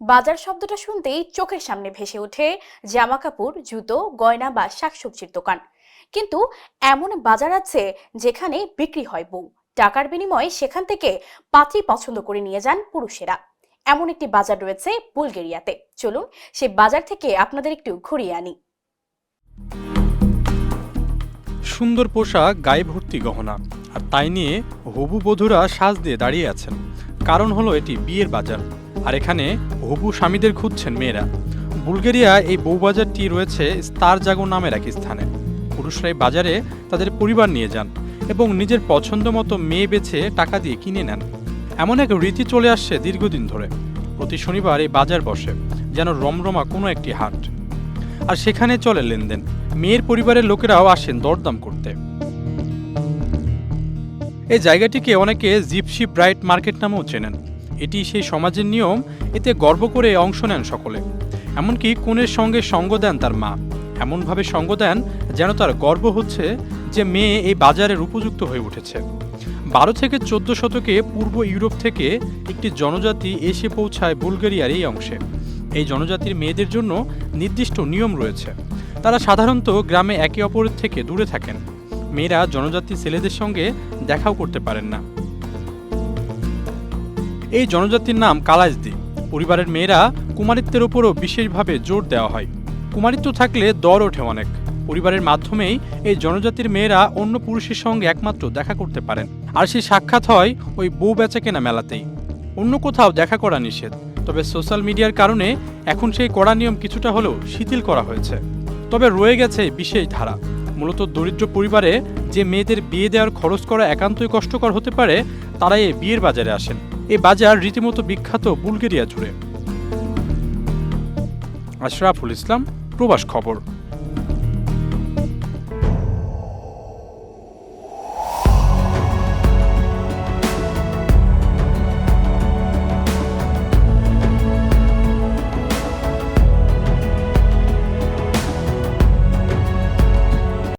বাজার শব্দটা শুনতেই চোখের সামনে ভেসে ওঠে জামা কাপড়, জুতো, গয়না বা শাকসবজির দোকান। কিন্তু এমন বাজার আছে যেখানে বিক্রি হয় বউ, টাকার বিনিময়ে সেখান থেকে পাত্রী পছন্দ করে নিয়ে যান পুরুষেরা। এমন একটি বাজার রয়েছে বুলগেরিয়াতে। চলুন সে বাজার থেকে আপনাদের একটু ঘুরিয়ে আনি। সুন্দর পোশাক, গায়ে ভর্তি গহনা, আর তাই নিয়ে হবু বধূরা সাজ দিয়ে দাঁড়িয়ে আছেন। কারণ হলো এটি বিয়ের বাজার, আর এখানে হবু স্বামীদের খুঁজছেন মেয়েরা। বুলগেরিয়া এই বউবাজারটি রয়েছে স্তারজাগো নামের এক স্থানে। পুরুষরা এই বাজারে তাদের পরিবার নিয়ে যান এবং নিজের পছন্দ মতো মেয়ে বেছে টাকা দিয়ে কিনে নেন। এমন এক রীতি চলে আসছে দীর্ঘদিন ধরে। প্রতি শনিবার এই বাজার বসে যেন রমরমা কোনো একটি হাট, আর সেখানে চলে লেনদেন। মেয়ের পরিবারের লোকেরাও আসেন দরদাম করতে। এই জায়গাটিকে অনেকে জিপসি ব্রাইট মার্কেট নামেও চেনেন। এটি সেই সমাজের নিয়ম, এতে গর্ব করে অংশ নেন সকলে। এমনকি কনের সঙ্গে সঙ্গ দেন তার মা, এমনভাবে সঙ্গ দেন যেন তার গর্ব হচ্ছে যে মেয়ে এই বাজারের উপযুক্ত হয়ে উঠেছে। 12 থেকে 14 শতকে পূর্ব ইউরোপ থেকে একটি জনজাতি এসে পৌঁছায় বুলগেরিয়ার এই অংশে। এই জনজাতির মেয়েদের জন্য নির্দিষ্ট নিয়ম রয়েছে। তারা সাধারণত গ্রামে একে অপরের থেকে দূরে থাকেন। মেয়েরা জনজাতি ছেলেদের সঙ্গে দেখাও করতে পারেন না। এই জনজাতির নাম কালাজদি। পরিবারের মেয়েরা কুমারিত্বের উপরও বিশেষভাবে জোর দেওয়া হয়। কুমারিত্ব থাকলে দর ওঠে অনেক। পরিবারের মাধ্যমেই এই জনজাতির মেয়েরা অন্য পুরুষের সঙ্গে একমাত্র দেখা করতে পারেন, আর সেই সাক্ষাৎ হয় ওই বউ বেচাকেনা মেলাতেই। অন্য কোথাও দেখা করা নিষেধ। তবে সোশ্যাল মিডিয়ার কারণে এখন সেই কড়া নিয়ম কিছুটা হলেও শিথিল করা হয়েছে। তবে রয়ে গেছে বিশেষ ধারা। মূলত দরিদ্র পরিবারে যে মেয়েদের বিয়ে দেওয়ার খরচ করা একান্তই কষ্টকর হতে পারে, তারাই এই বিয়ের বাজারে আসেন। এই বাজার রীতিমতো বিখ্যাত বুলগেরিয়া জুড়ে। আশরাফুল ইসলাম, প্রবাস খবর।